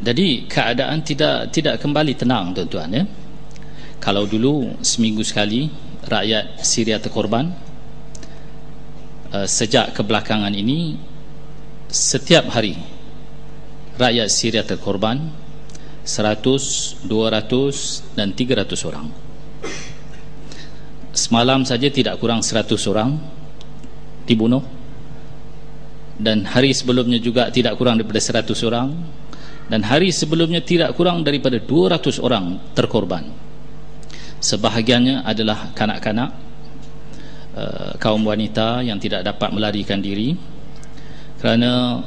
Jadi keadaan tidak kembali tenang, tuan-tuan, ya. Kalau dulu seminggu sekali rakyat Syria terkorban, sejak kebelakangan ini setiap hari rakyat Syria terkorban 100, 200 dan 300 orang. Semalam saja tidak kurang 100 orang dibunuh, dan hari sebelumnya juga tidak kurang daripada 100 orang, dan hari sebelumnya tidak kurang daripada 200 orang terkorban. Sebahagiannya adalah kanak-kanak, kaum wanita yang tidak dapat melarikan diri kerana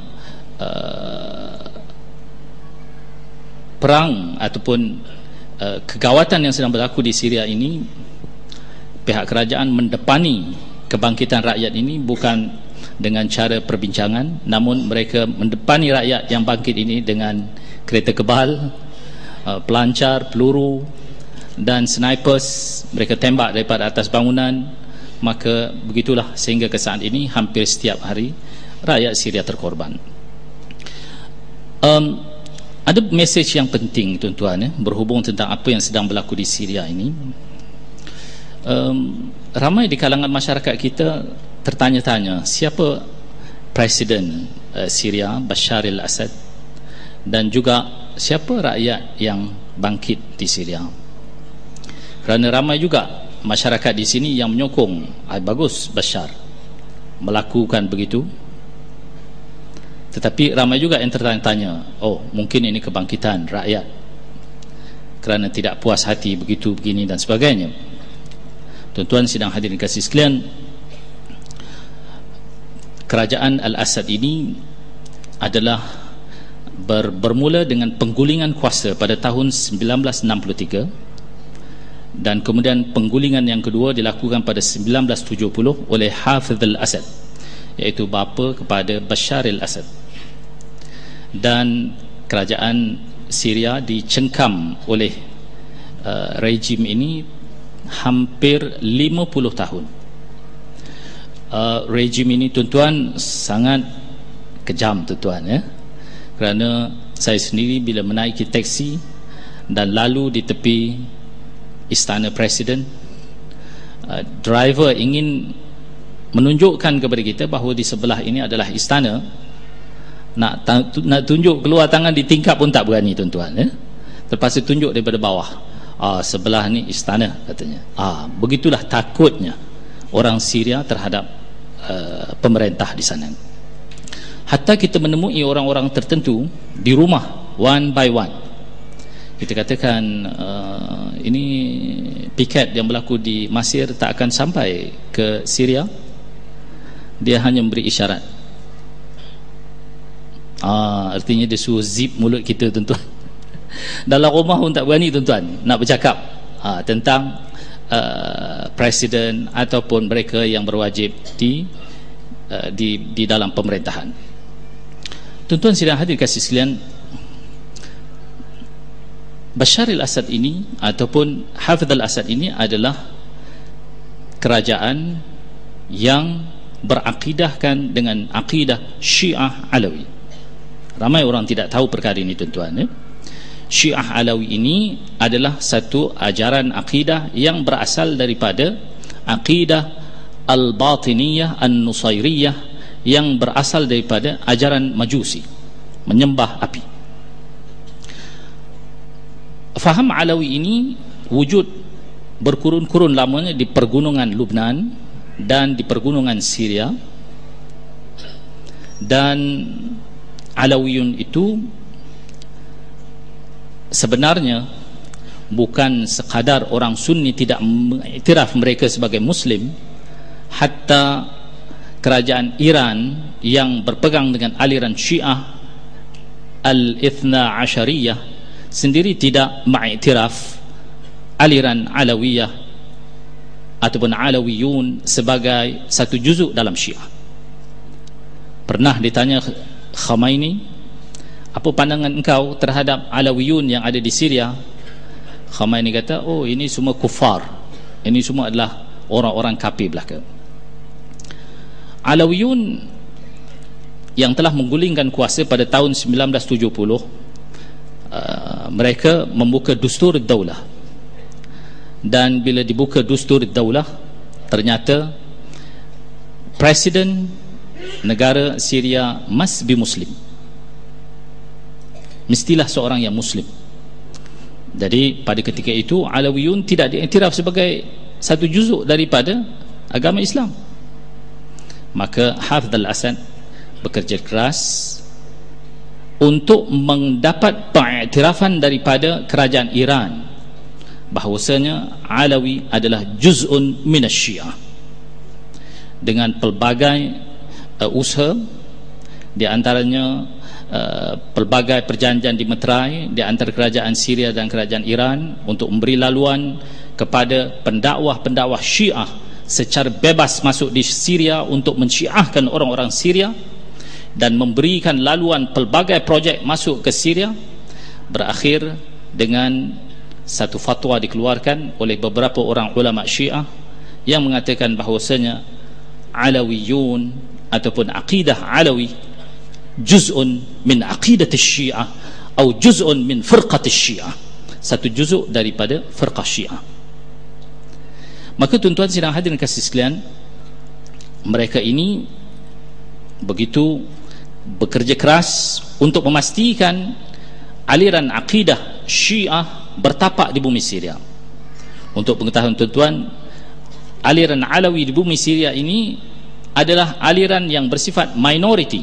perang ataupun kegawatan yang sedang berlaku di Syria ini. Pihak kerajaan mendepani kebangkitan rakyat ini bukan dengan cara perbincangan, namun mereka mendepani rakyat yang bangkit ini dengan kereta kebal, pelancar, peluru dan snipers. Mereka tembak daripada atas bangunan. Maka begitulah sehingga ke saat ini hampir setiap hari rakyat Syria terkorban. Ada mesej yang penting, tuan-tuan, berhubung tentang apa yang sedang berlaku di Syria ini. Ramai di kalangan masyarakat kita tertanya-tanya, siapa Presiden Syria, Bashar al-Assad, dan juga siapa rakyat yang bangkit di Syria. Kerana ramai juga masyarakat di sini yang menyokong, bagus Bashar melakukan begitu, tetapi ramai juga yang tertanya-tanya, oh mungkin ini kebangkitan rakyat kerana tidak puas hati begitu, begini dan sebagainya. Tuan-tuan sidang hadirin kasih sekalian, kerajaan Al-Assad ini adalah bermula dengan penggulingan kuasa pada tahun 1963, dan kemudian penggulingan yang kedua dilakukan pada 1970 oleh Hafez al-Assad, iaitu bapa kepada Bashar al-Assad. Dan kerajaan Syria dicengkam oleh rejim ini hampir 50 tahun. Rejim ini, tuan-tuan, sangat kejam, tuan-tuan, ya. Kerana saya sendiri bila menaiki taksi dan lalu di tepi istana presiden, driver ingin menunjukkan kepada kita bahawa di sebelah ini adalah istana. Nak tunjuk keluar tangan di tingkap pun tak berani, tuan-tuan, ya. Terpaksa tunjuk daripada bawah. Sebelah ni istana, katanya. Begitulah takutnya orang Syria terhadap pemerintah di sana. Hatta kita menemui orang-orang tertentu di rumah, one by one. Kita katakan ini piket yang berlaku di Mesir tak akan sampai ke Syria. Dia hanya memberi isyarat. Artinya dia suruh zip mulut kita, tuan-tuan. Dalam rumah pun tak berani, tuan-tuan, nak bercakap tentang presiden ataupun mereka yang berwajib di dalam pemerintahan. Tuan-tuan sidang hadir kasih sekalian, Bashar al-Assad ini ataupun Hafez al-Assad ini adalah kerajaan yang berakidahkan dengan akidah Syiah Alawi. Ramai orang tidak tahu perkara ini, tuan-tuan, ya. Syiah Alawi ini adalah satu ajaran akidah yang berasal daripada akidah Al-Batiniyah An-Nusairiyah, yang berasal daripada ajaran Majusi, menyembah api. Faham Alawi ini wujud berkurun-kurun lamanya di pergunungan Lubnan dan di pergunungan Syria. Dan Alawiyun itu sebenarnya bukan sekadar orang Sunni tidak mengiktiraf mereka sebagai Muslim, hatta kerajaan Iran yang berpegang dengan aliran Syiah Al-Ithna Asyariyah sendiri tidak mengiktiraf aliran Alawiyah ataupun Alawiyun sebagai satu juzuk dalam Syiah. Pernah ditanya Khamenei, apa pandangan engkau terhadap Alawiyun yang ada di Syria? Khamenei kata, oh ini semua kufar, ini semua adalah orang-orang kafir belaka. Alawiyun yang telah menggulingkan kuasa pada tahun 1970 mereka membuka Dustur Daulah, dan bila dibuka Dustur Daulah ternyata Presiden negara Syria must be Muslim, mestilah seorang yang Muslim. Jadi pada ketika itu Alawiyun tidak diiktiraf sebagai satu juzuk daripada agama Islam. Maka Hafidh al-Asad bekerja keras untuk mendapat pengiktirafan daripada kerajaan Iran bahawasanya Alawi adalah juz'un minas Syiah, dengan pelbagai usaha, di antaranya pelbagai perjanjian dimeterai di antara kerajaan Syria dan kerajaan Iran untuk memberi laluan kepada pendakwah-pendakwah Syiah secara bebas masuk di Syria untuk mensyiahkan orang-orang Syria, dan memberikan laluan pelbagai projek masuk ke Syria. Berakhir dengan satu fatwa dikeluarkan oleh beberapa orang ulama Syiah yang mengatakan bahawasanya Alawiyun ataupun aqidah Alawi juz'un min aqidat Syiah atau juz'un min firqat Syiah, satu juzuk daripada firqah Syiah. Maka tuan-tuan sidang hadirin kasih sekalian, mereka ini begitu bekerja keras untuk memastikan aliran aqidah Syiah bertapak di bumi Syria. Untuk pengetahuan tuan-tuan, aliran Alawi di bumi Syria ini adalah aliran yang bersifat minority.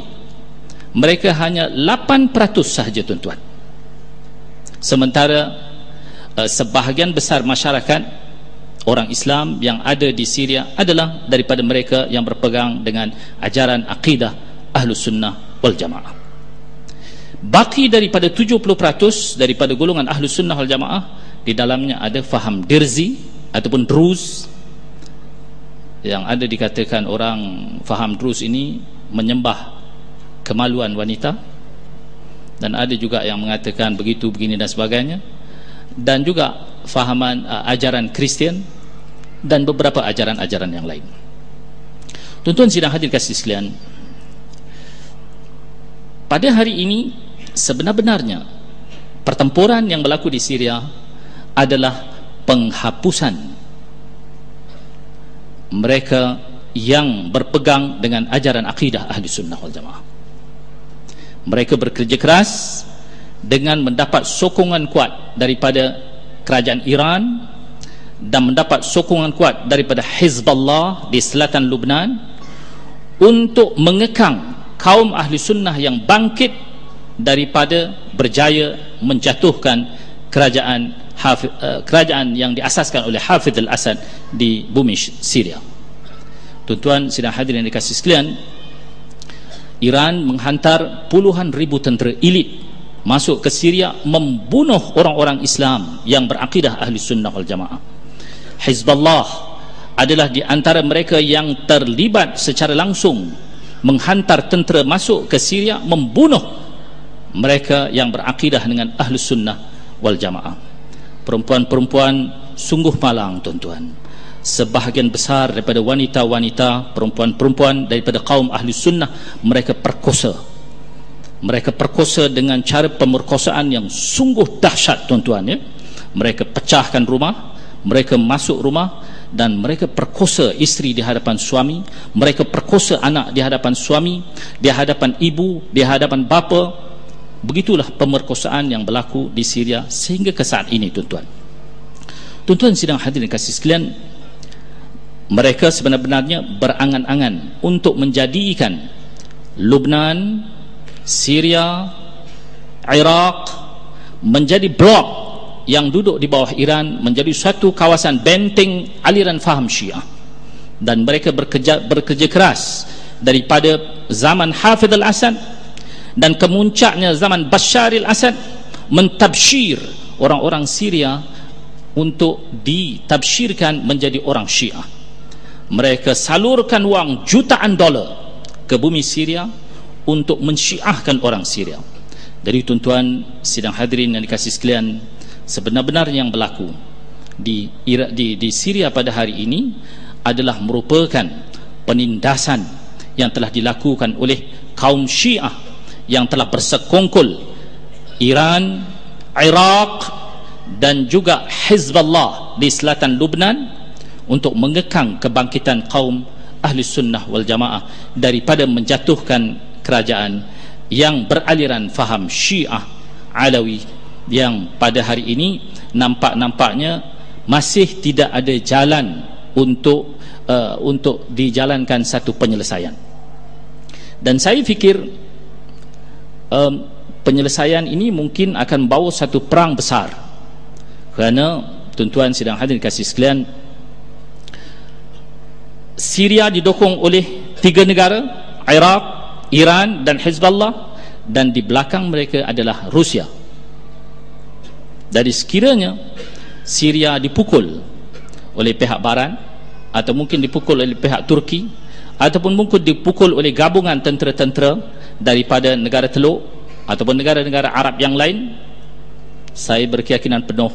Mereka hanya 8% sahaja tuan-tuan, sementara sebahagian besar masyarakat orang Islam yang ada di Syria adalah daripada mereka yang berpegang dengan ajaran akidah Ahlus Sunnah wal Jamaah. Baki daripada 70% daripada golongan Ahlus Sunnah wal Jamaah, di dalamnya ada faham Dirzi ataupun Druz, yang ada dikatakan orang faham Druz ini menyembah kemaluan wanita, dan ada juga yang mengatakan begitu, begini dan sebagainya, dan juga fahaman ajaran Kristian dan beberapa ajaran-ajaran yang lain. Tuan-tuan sidang hadir kasih sekalian, pada hari ini sebenar-benarnya pertempuran yang berlaku di Syria adalah penghapusan mereka yang berpegang dengan ajaran akidah Ahli Sunnah wal Jamaah. Mereka bekerja keras dengan mendapat sokongan kuat daripada kerajaan Iran dan mendapat sokongan kuat daripada Hizballah di selatan Lubnan untuk mengekang kaum Ahli Sunnah yang bangkit daripada berjaya menjatuhkan kerajaan yang diasaskan oleh Hafidh al-Asad di bumi Syria. Tuan-tuan sidang hadirin yang dikasihi sekalian, Iran menghantar puluhan ribu tentera elit masuk ke Syria membunuh orang-orang Islam yang berakidah Ahli Sunnah wal Jamaah. Hizballah adalah di antara mereka yang terlibat secara langsung menghantar tentera masuk ke Syria membunuh mereka yang berakidah dengan Ahli Sunnah wal Jamaah. Perempuan-perempuan sungguh malang tuan-tuan. Sebahagian besar daripada wanita-wanita, perempuan-perempuan daripada kaum Ahli Sunnah, mereka perkosa. Mereka perkosa dengan cara pemerkosaan yang sungguh dahsyat tuan-tuan, ya. Mereka pecahkan rumah, mereka masuk rumah, dan mereka perkosa isteri di hadapan suami, mereka perkosa anak di hadapan suami, di hadapan ibu, di hadapan bapa. Begitulah pemerkosaan yang berlaku di Syria sehingga ke saat ini tuan-tuan. Tuan-tuan sidang hadirin kasih sekalian, mereka sebenarnya berangan-angan untuk menjadikan Lubnan, Syria, Iraq menjadi blok yang duduk di bawah Iran, menjadi suatu kawasan benteng aliran faham Syiah. Dan mereka bekerja keras daripada zaman Hafidh al-Asad dan kemuncaknya zaman Bashar al-Asad mentabsyir orang-orang Syria untuk ditabsyirkan menjadi orang Syiah. Mereka salurkan wang jutaan dolar ke bumi Syria untuk mensyiahkan orang Syria. Jadi tuan-tuan sidang hadirin yang dikasihi sekalian, sebenar-benarnya yang berlaku di Syria pada hari ini adalah merupakan penindasan yang telah dilakukan oleh kaum Syiah yang telah bersekongkol Iran, Iraq dan juga Hizballah di selatan Lubnan untuk mengekang kebangkitan kaum Ahli Sunnah wal Jamaah daripada menjatuhkan kerajaan yang beraliran faham Syiah Alawi yang pada hari ini nampaknya masih tidak ada jalan untuk dijalankan satu penyelesaian. Dan saya fikir penyelesaian ini mungkin akan bawa satu perang besar, kerana tuan-tuan sidang hadirin kasih sekalian, Syria didukung oleh 3 negara, Iraq, Iran dan Hizballah, dan di belakang mereka adalah Rusia. Jadi sekiranya Syria dipukul oleh pihak Barat, atau mungkin dipukul oleh pihak Turki, ataupun mungkin dipukul oleh gabungan tentera-tentera daripada negara Teluk ataupun negara-negara Arab yang lain, saya berkeyakinan penuh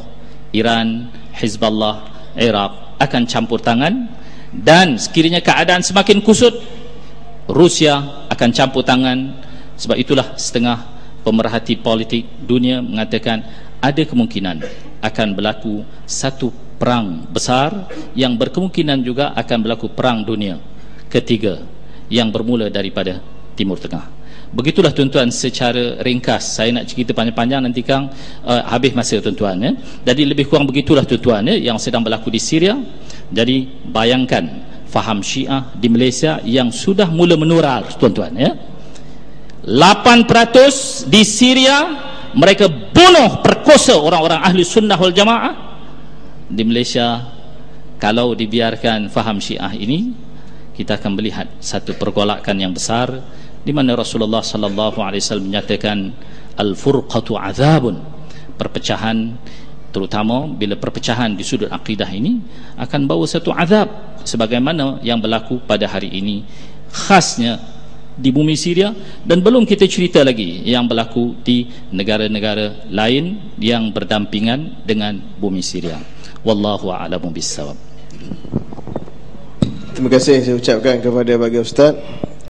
Iran, Hizballah, Iraq akan campur tangan. Dan sekiranya keadaan semakin kusut, Rusia akan campur tangan. Sebab itulah setengah pemerhati politik dunia mengatakan ada kemungkinan akan berlaku satu perang besar yang berkemungkinan juga akan berlaku perang dunia ketiga yang bermula daripada Timur Tengah. Begitulah tuan-tuan secara ringkas. Saya nak cerita panjang-panjang nanti Kang habis masa tuan-tuan ya. Jadi lebih kurang begitulah tuan-tuan ya, yang sedang berlaku di Syria. Jadi bayangkan faham Syiah di Malaysia yang sudah mula menular tuan-tuan ya. 8% di Syria mereka bunuh, perkosa orang-orang Ahli Sunnah wal Jamaah. Di Malaysia kalau dibiarkan faham Syiah ini, kita akan melihat satu pergolakan yang besar, di mana Rasulullah sallallahu alaihi wasallam menyatakan al-furqatu azabun, perpecahan, terutama bila perpecahan di sudut akidah ini akan bawa satu azab sebagaimana yang berlaku pada hari ini, khasnya di bumi Syria, dan belum kita cerita lagi yang berlaku di negara-negara lain yang berdampingan dengan bumi Syria. Wallahu a'lamu bissawab. Terima kasih saya ucapkan kepada bagi Ustaz.